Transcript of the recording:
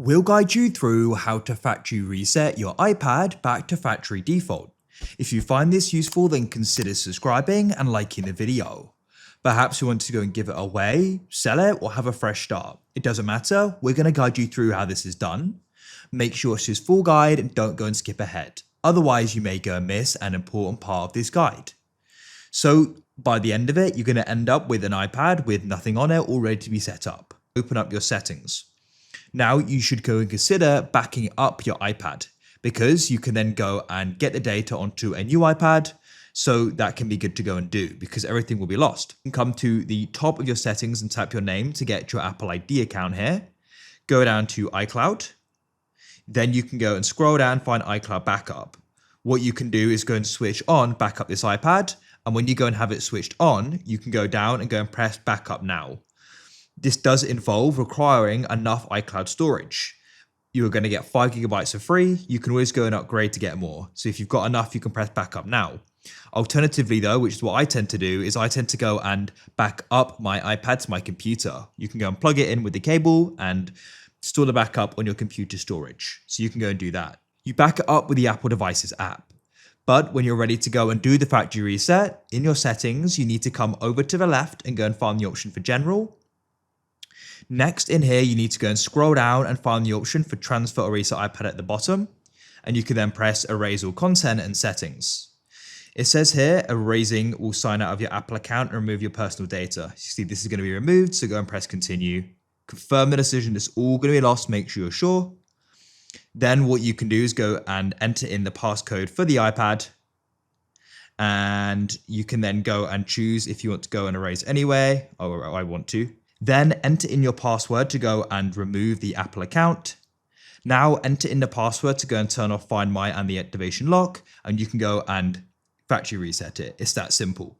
We'll guide you through how to factory reset your iPad back to factory default. If you find this useful, then consider subscribing and liking the video. Perhaps you want to go and give it away, sell it, or have a fresh start. It doesn't matter, we're going to guide you through how this is done. Make sure it's this full guide and don't go and skip ahead. Otherwise, you may go and miss an important part of this guide. So by the end of it, you're going to end up with an iPad with nothing on it all ready to be set up. Open up your settings. Now you should go and consider backing up your iPad because you can then go and get the data onto a new iPad. So that can be good to go and do because everything will be lost. You can come to the top of your settings and type your name to get your Apple ID account here. Go down to iCloud. Then you can go and scroll down and find iCloud Backup. What you can do is go and switch on backup this iPad. And when you go and have it switched on, you can go down and go and press backup now. This does involve requiring enough iCloud storage. You are going to get 5 gigabytes for free. You can always go and upgrade to get more. So if you've got enough, you can press backup now. Alternatively though, which is what I tend to do, is I tend to go and back up my iPad to my computer. You can go and plug it in with the cable and store the backup on your computer storage. So you can go and do that. You back it up with the Apple Devices app. But when you're ready to go and do the factory reset, in your settings, you need to come over to the left and go and find the option for General. Next in here, you need to go and scroll down and find the option for Transfer or Reset iPad at the bottom. And you can then press Erase all content and settings. It says here, erasing will sign out of your Apple account and remove your personal data. You see this is going to be removed, so go and press Continue. Confirm the decision, it's all going to be lost, make sure you're sure. Then what you can do is go and enter in the passcode for the iPad. And you can then go and choose if you want to go and erase anyway, or I want to. Then enter in your password to go and remove the Apple account. Now enter in the password to go and turn off Find My and the activation lock, and you can go and factory reset it. It's that simple.